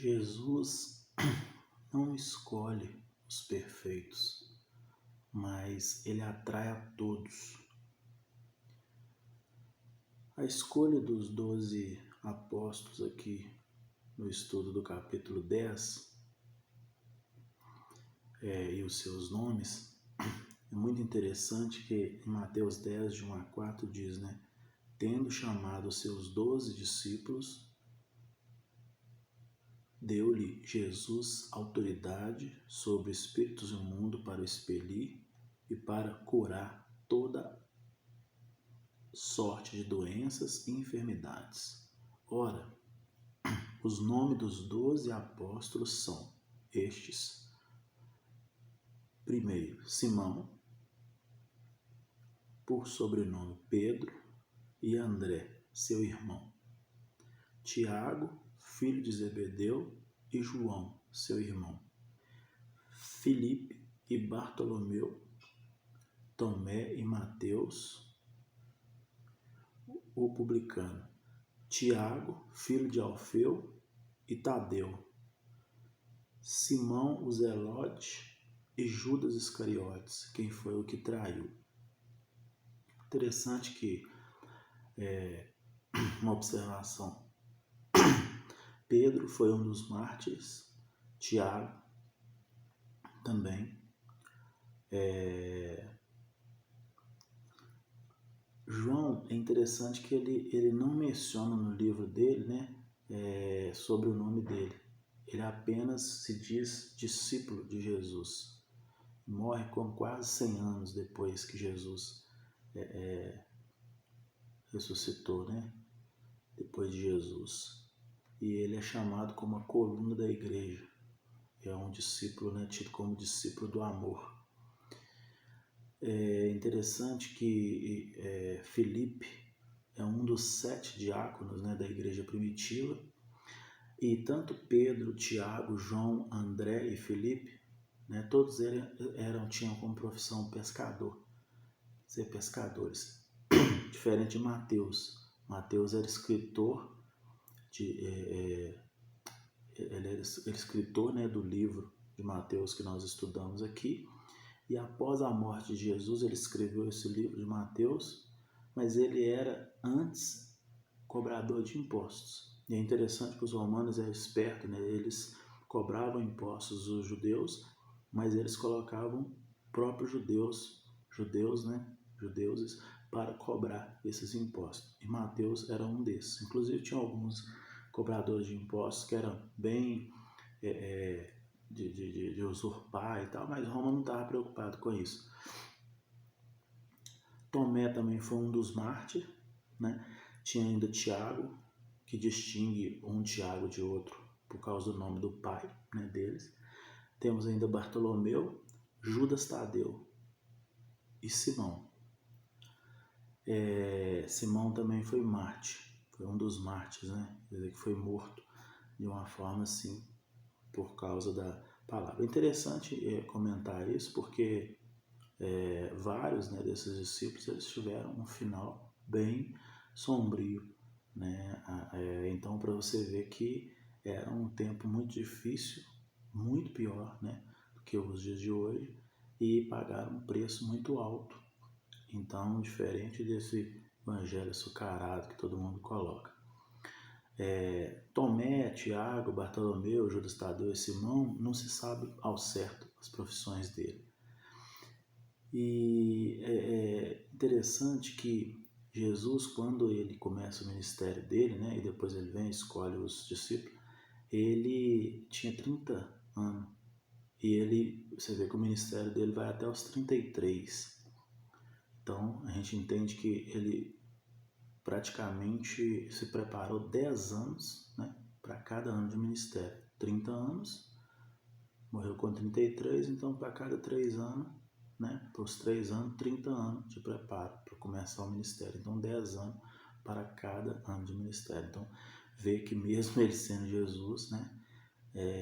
Jesus não escolhe os perfeitos, mas ele atrai a todos. A escolha dos 12 apóstolos aqui no estudo do capítulo 10 e os seus nomes é muito interessante, que em Mateus 10, de 1 a 4 diz, tendo chamado os seus 12 discípulos, deu-lhe Jesus autoridade sobre espíritos imundos para o expelir e para curar toda sorte de doenças e enfermidades. Ora, os nomes dos 12 apóstolos são estes. Primeiro, Simão, por sobrenome Pedro, e André, seu irmão. Tiago, filho de Zebedeu, e João, seu irmão. Filipe e Bartolomeu, Tomé e Mateus, o publicano. Tiago, filho de Alfeu, e Tadeu. Simão o Zelote e Judas Iscariotes, quem foi o que traiu. Interessante que, uma observação, Pedro foi um dos mártires, Tiago também, João, é interessante que ele não menciona no livro dele, sobre o nome dele. Ele apenas se diz discípulo de Jesus. Morre com quase 100 anos depois que Jesus ressuscitou, depois de Jesus. E ele é chamado como a coluna da igreja. É um discípulo, tido como discípulo do amor. É interessante que Filipe é um dos 7 diáconos, da igreja primitiva, e tanto Pedro, Tiago, João, André e Filipe, todos eles tinham como profissão pescador, ser pescadores. Diferente de Mateus. Mateus era escritor, ele era escritor, do livro de Mateus que nós estudamos aqui. E após a morte de Jesus, ele escreveu esse livro de Mateus, mas ele era antes cobrador de impostos. E é interessante que os romanos eram espertos, eles cobravam impostos dos judeus, mas eles colocavam próprios judeuses para cobrar esses impostos. E Mateus era um desses. Inclusive tinha alguns cobradores de impostos que eram bem de usurpar e tal, mas Roma não estava preocupado com isso. Tomé também foi um dos mártires, Tinha ainda Tiago, que distingue um Tiago de outro por causa do nome do pai, deles. Temos ainda Bartolomeu, Judas Tadeu e Simão. Simão também foi mártir, foi um dos mártires, quer dizer, que foi morto de uma forma assim, por causa da palavra. É interessante comentar isso, porque vários desses discípulos eles tiveram um final bem sombrio, então, para você ver que era um tempo muito difícil, muito pior, do que os dias de hoje, e pagaram um preço muito alto. Então, diferente desse evangelho açucarado que todo mundo coloca. Tomé, Tiago, Bartolomeu, Judas Tadeu e Simão, não se sabe ao certo as profissões dele. E é interessante que Jesus, quando ele começa o ministério dele, e depois ele vem e escolhe os discípulos, ele tinha 30 anos. E você vê que o ministério dele vai até os 33. Então, a gente entende que ele praticamente se preparou 10 anos, para cada ano de ministério. 30 anos, morreu com 33, então para cada 3 anos, para os 3 anos, 30 anos de preparo para começar o ministério. Então, 10 anos para cada ano de ministério. Então, vê que mesmo ele sendo Jesus,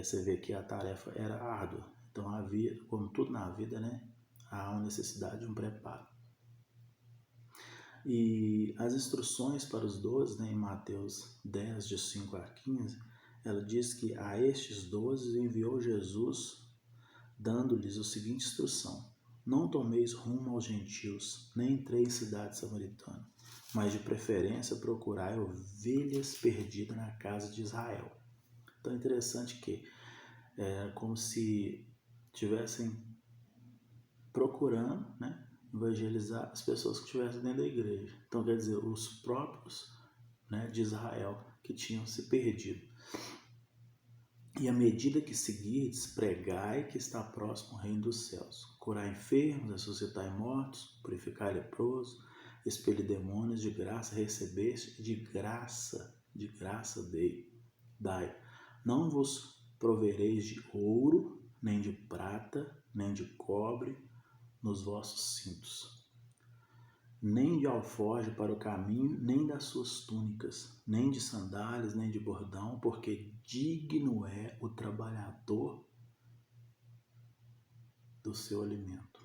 você vê que a tarefa era árdua. Então, havia, como tudo na vida, há uma necessidade de um preparo. E as instruções para os 12, em Mateus 10, de 5 a 15, ela diz que a estes 12 enviou Jesus, dando-lhes a seguinte instrução: não tomeis rumo aos gentios, nem entreis em cidade samaritana, mas de preferência procurai ovelhas perdidas na casa de Israel. Então é interessante que é como se tivessem procurando, né, evangelizar as pessoas que estivessem dentro da igreja. Então quer dizer, os próprios, né, de Israel que tinham se perdido. E à medida que seguirdes, pregai que está próximo o reino dos céus. Curar enfermos, ressuscitar mortos, purificar leprosos, expelir demônios, de graça recebeste, e de graça dai. Não vos provereis de ouro, nem de prata, nem de cobre nos vossos cintos, nem de alforje para o caminho, nem das suas túnicas, nem de sandálias, nem de bordão, porque digno é o trabalhador do seu alimento.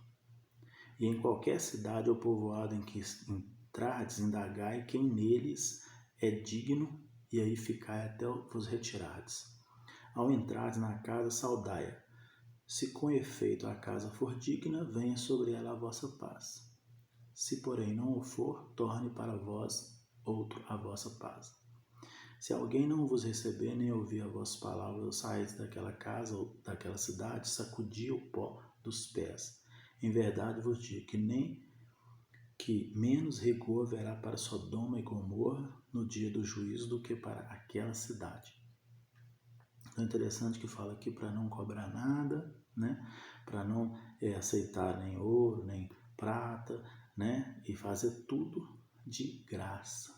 E em qualquer cidade ou povoado em que entrardes, indagai quem neles é digno, e aí ficai até vos retirardes. Ao entrardes na casa, saudai-a. Se com efeito a casa for digna, venha sobre ela a vossa paz. Se, porém, não o for, torne para vós outro a vossa paz. Se alguém não vos receber, nem ouvir as vossas palavras, ou saídes daquela casa ou daquela cidade, sacudi o pó dos pés. Em verdade vos digo que menos rigor haverá para Sodoma e Gomorra no dia do juízo do que para aquela cidade. É interessante que fala aqui para não cobrar nada, né? Para não aceitar nem ouro, nem prata, né? E fazer tudo de graça,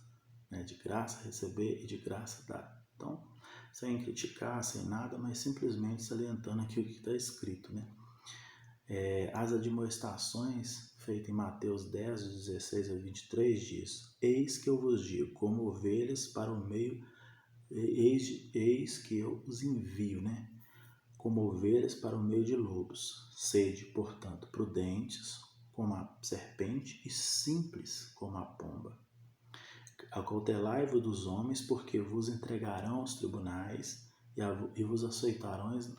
né? De graça receber e de graça dar. Então, sem criticar, sem nada, mas simplesmente salientando aqui o que está escrito, né? As admoestações feitas em Mateus 10, 16 a 23 diz: eis que eu vos digo, como ovelhas para o meio, eis que eu os envio, né? Como ovelhas para o meio de lobos. Sede, portanto, prudentes como a serpente e simples como a pomba. Acautelai-vos dos homens, porque vos entregarão aos tribunais e vos açoitarões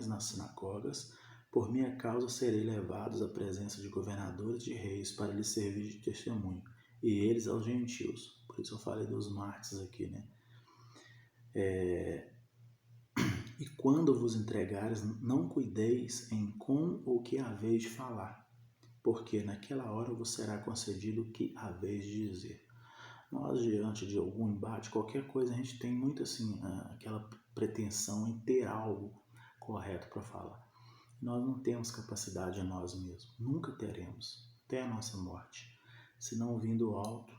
nas sinagogas. Por minha causa serei levados à presença de governadores e de reis para lhes servir de testemunho, e eles aos gentios. Por isso eu falei dos mártires aqui, né? E quando vos entregares, não cuideis em com ou que haveis de falar, porque naquela hora vos será concedido o que haveis de dizer. Nós, diante de algum embate, qualquer coisa, a gente tem muito assim, aquela pretensão em ter algo correto para falar. Nós não temos capacidade em nós mesmos, nunca teremos, até a nossa morte. Se não vir do alto,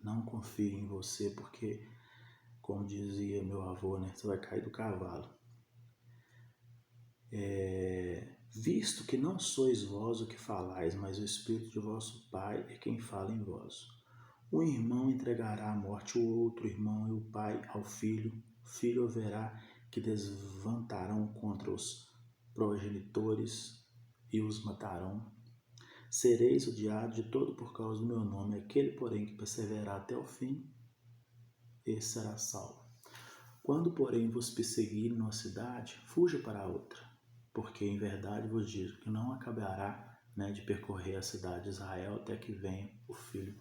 não confie em você, porque, como dizia meu avô, né, você vai cair do cavalo. Visto que não sois vós o que falais, mas o Espírito de vosso Pai é quem fala em vós. Um irmão entregará à morte o outro irmão, e o pai ao filho. O filho haverá que desvantarão contra os progenitores e os matarão. Sereis odiados de todo por causa do meu nome. Aquele, porém, que perseverar até o fim, esse será salvo. Quando, porém, vos perseguirem numa cidade, fuja para a outra, porque em verdade vos digo que não acabará, né, de percorrer a cidade de Israel até que venha o Filho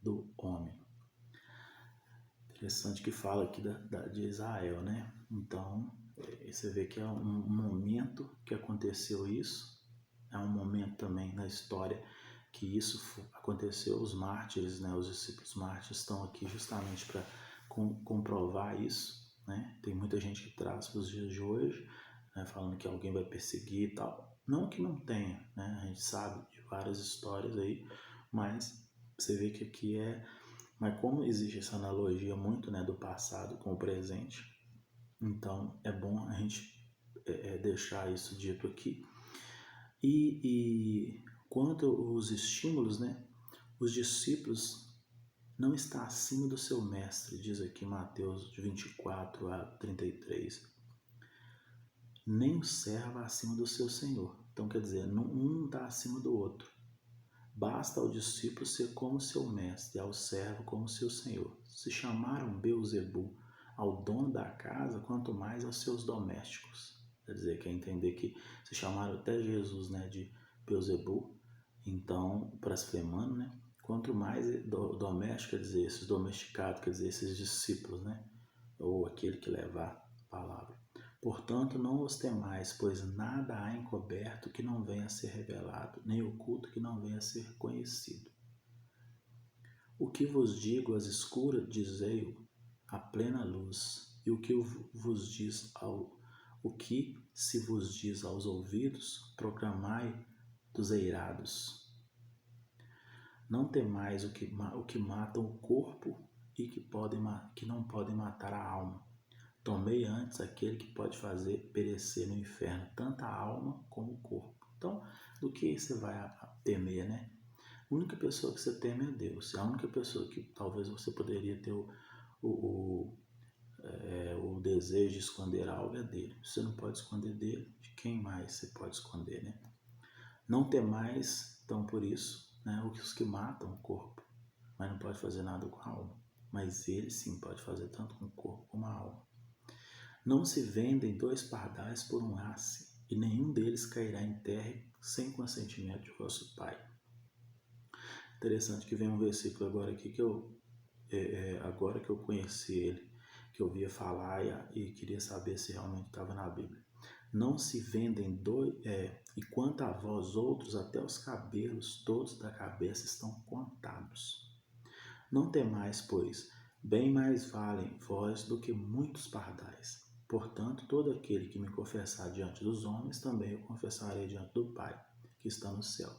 do Homem. Interessante que fala aqui de Israel, né? Então, você vê que é um momento que aconteceu isso, é um momento também na história que isso aconteceu. Os mártires, né? Os discípulos mártires estão aqui justamente para comprovar isso, né? Tem muita gente que traz para os dias de hoje, né, falando que alguém vai perseguir e tal. Não que não tenha, né? A gente sabe de várias histórias aí, mas você vê que aqui Mas como existe essa analogia muito, né, do passado com o presente, então é bom a gente deixar isso dito aqui. E quanto aos estímulos, né, os discípulos não estão acima do seu mestre, diz aqui Mateus 24 a 33. Nem o servo acima do seu senhor. Então quer dizer, um está acima do outro. Basta ao discípulo ser como seu mestre, ao servo como seu senhor. Se chamaram Beelzebul ao dono da casa, quanto mais aos seus domésticos. Quer dizer, quer entender que se chamaram até Jesus, né, de Beelzebul, então, blasfemando, né? Quanto mais doméstico, quer dizer, esses domesticados, quer dizer, esses discípulos, né? Ou aquele que leva a palavra. Portanto, não os temais, pois nada há encoberto que não venha a ser revelado, nem oculto que não venha a ser conhecido. O que vos digo às escuras, dizei-o à plena luz, e o que se vos diz aos ouvidos, proclamai dos eirados. Não temais o que matam o corpo e que não podem matar a alma. Tomei antes aquele que pode fazer perecer no inferno tanto a alma como o corpo. Então, do que você vai temer, né? A única pessoa que você teme é Deus. A única pessoa que talvez você poderia ter o desejo de esconder algo é dele. Você não pode esconder dele, de quem mais você pode esconder, né? Não temais, então, por isso, né, os que matam o corpo, mas não pode fazer nada com a alma. Mas ele sim pode fazer tanto com o corpo como a alma. Não se vendem 2 pardais por um asse, e nenhum deles cairá em terra sem consentimento de vosso Pai. Interessante que vem um versículo agora aqui que agora que eu conheci ele, que eu ouvia falar e queria saber se realmente estava na Bíblia. Não se vendem e quanto a vós outros, até os cabelos todos da cabeça estão contados. Não temais, pois, bem mais valem vós do que muitos pardais. Portanto, todo aquele que me confessar diante dos homens, também eu confessarei diante do Pai, que está no céu.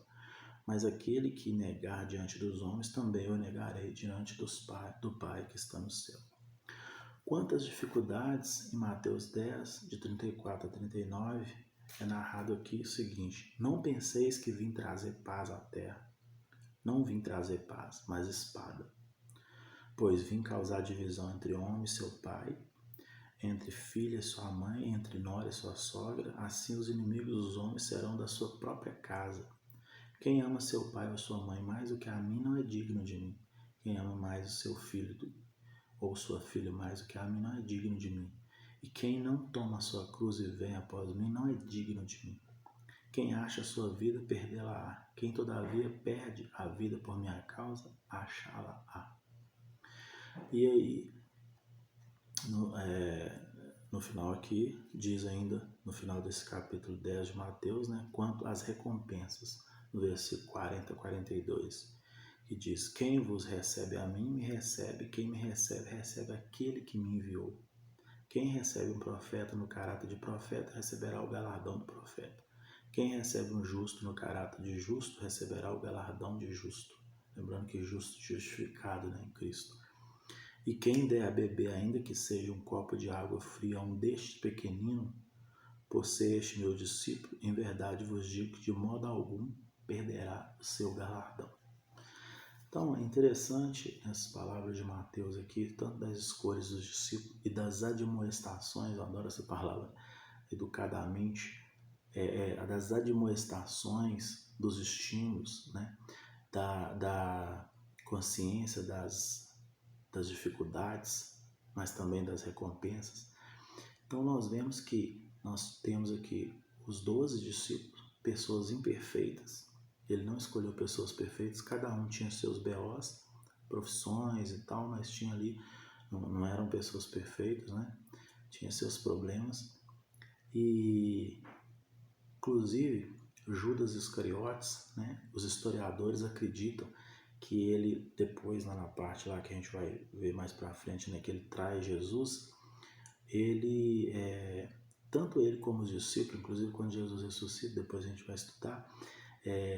Mas aquele que negar diante dos homens, também eu negarei diante do Pai, que está no céu. Quantas dificuldades, em Mateus 10, de 34 a 39, é narrado aqui o seguinte: não penseis que vim trazer paz à terra. Não vim trazer paz, mas espada. Pois vim causar divisão entre homem e seu pai, entre filha e sua mãe, entre nora e sua sogra. Assim os inimigos dos homens serão da sua própria casa. Quem ama seu pai ou sua mãe mais do que a mim não é digno de mim. Quem ama mais o seu filho ou sua filha mais do que a mim não é digno de mim. E quem não toma a sua cruz e vem após mim não é digno de mim. Quem acha a sua vida, perdê-la-á. Quem todavia perde a vida por minha causa, achá-la-á. E aí, no final aqui, diz ainda, no final desse capítulo 10 de Mateus, né, quanto às recompensas, no versículo 40 a 42, que diz: quem vos recebe a mim, me recebe, quem me recebe, recebe aquele que me enviou. Quem recebe um profeta no caráter de profeta, receberá o galardão do profeta. Quem recebe um justo no caráter de justo, receberá o galardão de justo. Lembrando que justo justificado, né, em Cristo. E quem der a beber, ainda que seja um copo de água fria a um destes pequenino, por ser este meu discípulo, em verdade vos digo que de modo algum perderá o seu galardão. Então, é interessante essas palavras de Mateus aqui, tanto das escolhas dos discípulos e das admoestações, eu adoro essa palavra, educadamente, das admoestações, dos estímulos, né, da consciência das dificuldades, mas também das recompensas. Então, nós vemos que nós temos aqui os 12 discípulos, pessoas imperfeitas. Ele não escolheu pessoas perfeitas, cada um tinha seus BOs, profissões e tal, mas tinha ali, não eram pessoas perfeitas, né? Tinha seus problemas. E, inclusive, Judas Iscariotes, né? Os historiadores acreditam que ele, depois lá na parte lá que a gente vai ver mais pra frente, né? Que ele traz Jesus, tanto ele como os discípulos, inclusive quando Jesus ressuscita, depois a gente vai estudar,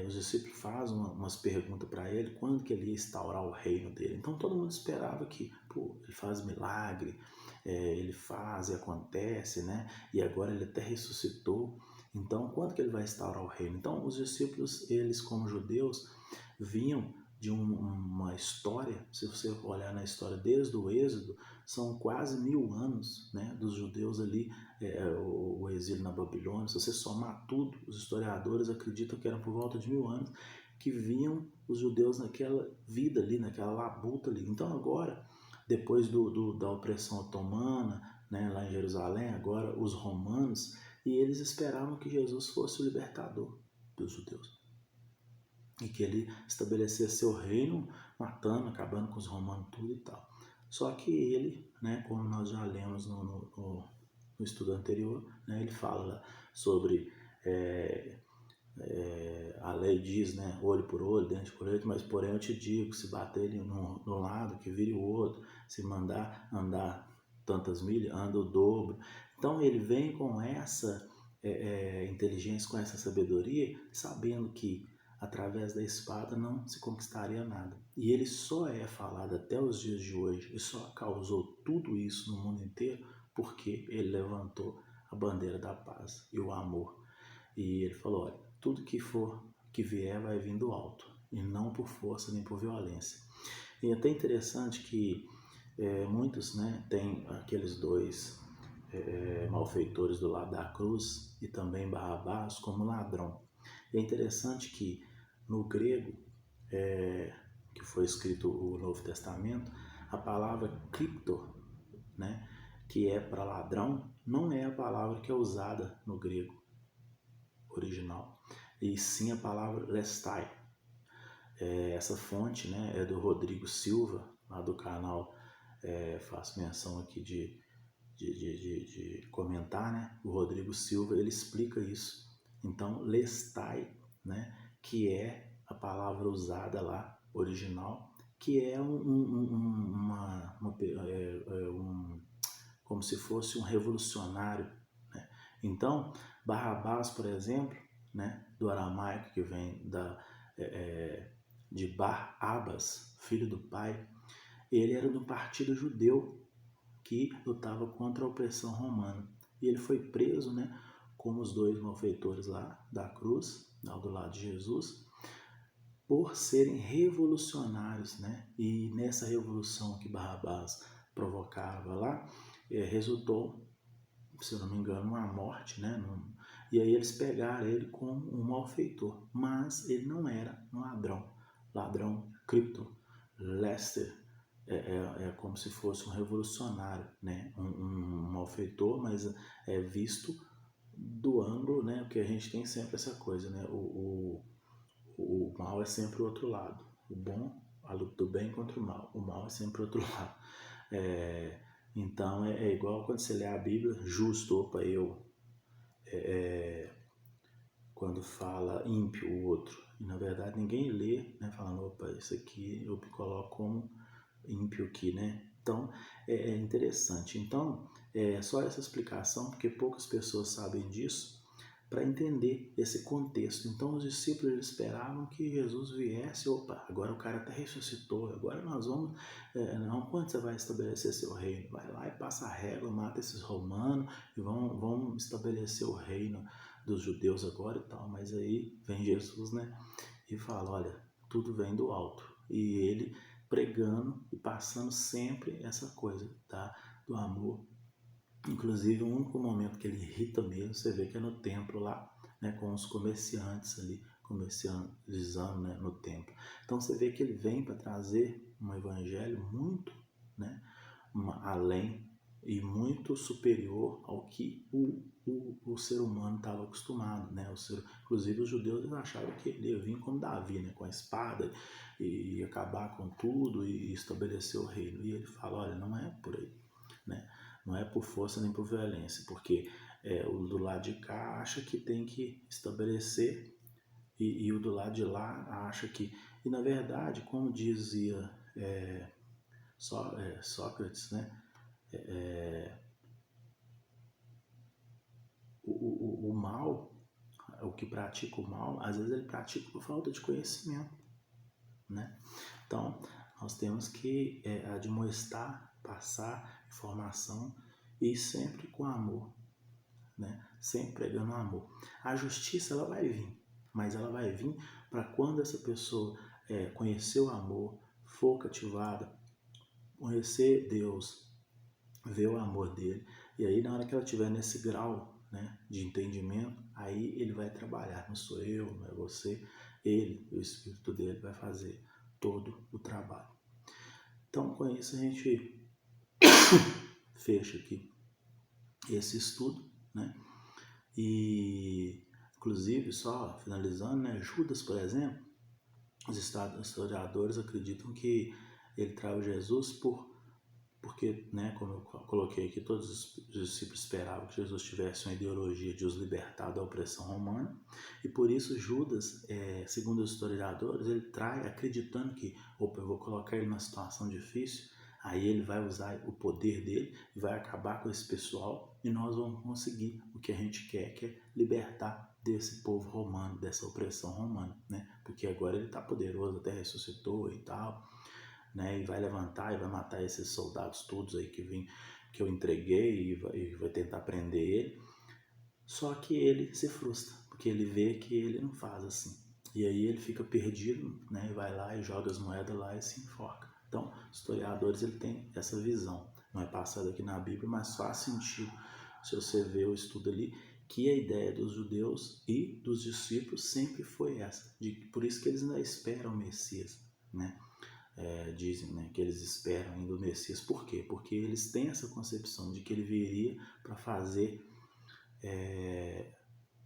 os discípulos fazem umas perguntas para ele, quando que ele ia instaurar o reino dele. Então todo mundo esperava que, ele faz milagre, ele faz e acontece, né? E agora ele até ressuscitou. Então, quando que ele vai instaurar o reino? Então, os discípulos, eles como judeus, vinham de uma história, se você olhar na história desde o Êxodo, são quase 1000 anos, né, dos judeus ali, o exílio na Babilônia. Se você somar tudo, os historiadores acreditam que eram por volta de 1000 anos que vinham os judeus naquela vida ali, naquela labuta ali. Então agora, depois da opressão otomana, né, lá em Jerusalém, agora os romanos, e eles esperavam que Jesus fosse o libertador dos judeus. E que ele estabelecesse seu reino, matando, acabando com os romanos, tudo e tal. Só que ele, né, como nós já lemos no estudo anterior, né, ele fala sobre a lei diz, né, olho por olho, dente por dente, mas porém eu te digo, se bater ele no lado, que vire o outro, se mandar andar tantas milhas, anda o dobro. Então ele vem com essa inteligência, com essa sabedoria, sabendo que através da espada não se conquistaria nada. E ele só é falado até os dias de hoje e só causou tudo isso no mundo inteiro porque ele levantou a bandeira da paz e o amor. E ele falou, olha, tudo que vier vai vir do alto, e não por força nem por violência. E é até interessante que muitos, né, têm aqueles dois malfeitores do lado da cruz e também Barrabás como ladrão. E é interessante que no grego, que foi escrito o Novo Testamento, a palavra cripto, né, que é para ladrão, não é a palavra que é usada no grego original, e sim a palavra lestai. Essa fonte, né, é do Rodrigo Silva, lá do canal, faço menção aqui de comentar, né? O Rodrigo Silva, ele explica isso. Então, lestai, né, que é a palavra usada lá, original, que é como se fosse um revolucionário, né? Então, Barrabás, por exemplo, né, do aramaico, que vem de Bar-Abas, filho do pai, ele era do partido judeu que lutava contra a opressão romana. E ele foi preso, né, como os dois malfeitores lá da cruz, ao do lado de Jesus, por serem revolucionários, né? E nessa revolução que Barrabás provocava lá, resultou, se eu não me engano, uma morte, né? E aí eles pegaram ele como um malfeitor, mas ele não era um ladrão cripto, Lester, como se fosse um revolucionário, né? Um malfeitor, mas é visto do ângulo, né? Porque a gente tem sempre essa coisa, né? O mal é sempre o outro lado, o bom, a luta do bem contra o mal é sempre o outro lado. Então é igual quando você lê a Bíblia, justo, opa, quando fala ímpio, o outro. E na verdade ninguém lê, né, falando, opa, isso aqui eu me coloco como ímpio aqui, né? Então é interessante. Então só essa explicação, porque poucas pessoas sabem disso, para entender esse contexto. Então os discípulos eles esperavam que Jesus viesse, opa, agora o cara até ressuscitou, agora nós vamos, não, quando você vai estabelecer seu reino? Vai lá e passa a régua, mata esses romanos e vamos estabelecer o reino dos judeus agora e tal. Mas aí vem Jesus, né, e fala, olha, tudo vem do alto. E ele pregando e passando sempre essa coisa, tá, do amor. Inclusive, o único momento que ele irrita mesmo, você vê que é no templo lá, né, com os comerciantes ali, comercializando, né, no templo. Então, você vê que ele vem para trazer um evangelho muito, né, além e muito superior ao que o ser humano estava acostumado, né? Inclusive, os judeus achavam que ele ia vir como Davi, né, com a espada e acabar com tudo e estabelecer o reino. E ele fala, olha, não é por aí, né? Não é por força nem por violência, porque o do lado de cá acha que tem que estabelecer e o do lado de lá acha que... E na verdade, como dizia Sócrates, né, o mal, o que pratica o mal, às vezes ele pratica por falta de conhecimento, né? Então, nós temos que admoestar, passar informação e sempre com amor, né? Sempre pregando amor. A justiça ela vai vir, mas ela vai vir para quando essa pessoa conhecer o amor, for cativada, conhecer Deus, ver o amor dele, e aí na hora que ela estiver nesse grau, né, de entendimento, aí ele vai trabalhar. Não sou eu, não é você, ele, o Espírito dele vai fazer todo o trabalho. Então, com isso a gente fecha aqui esse estudo, né? E, inclusive, só finalizando, né? Judas, por exemplo, os historiadores acreditam que ele traiu Jesus porque, né, como eu coloquei aqui, todos os discípulos esperavam que Jesus tivesse uma ideologia de os libertar da opressão romana, e por isso Judas, segundo os historiadores, ele trai acreditando que, opa, eu vou colocar ele numa situação difícil, aí ele vai usar o poder dele e vai acabar com esse pessoal e nós vamos conseguir o que a gente quer, que é libertar desse povo romano, dessa opressão romana, né? Porque agora ele está poderoso, até ressuscitou e tal, né? E vai levantar e vai matar esses soldados todos aí que eu entreguei e vai tentar prender ele. Só que ele se frustra, porque ele vê que ele não faz assim. E aí ele fica perdido, né? E vai lá e joga as moedas lá e se enforca. Então, os historiadores ele tem essa visão. Não é passado aqui na Bíblia, mas faz sentido se você ver o estudo ali, que a ideia dos judeus e dos discípulos sempre foi essa. Por isso que eles ainda esperam o Messias, né? Dizem, né, que eles esperam ainda o Messias. Por quê? Porque eles têm essa concepção de que ele viria para fazer,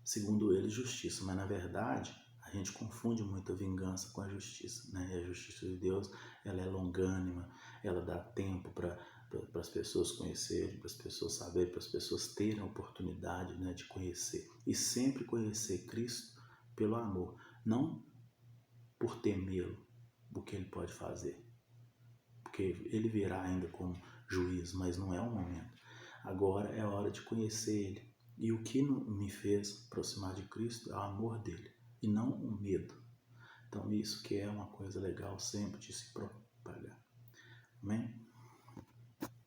segundo eles, justiça. Mas, na verdade, a gente confunde muito a vingança com a justiça, né? E a justiça de Deus, ela é longânima, ela dá tempo para as pessoas conhecerem, para as pessoas saberem, para as pessoas terem a oportunidade, né, de conhecer. E sempre conhecer Cristo pelo amor, não por temê-lo, o que ele pode fazer. Porque ele virá ainda como juiz, mas não é o momento. Agora é a hora de conhecer ele. E o que me fez aproximar de Cristo é o amor dele, e não o medo. Então isso que é uma coisa legal sempre de se propagar. Amém?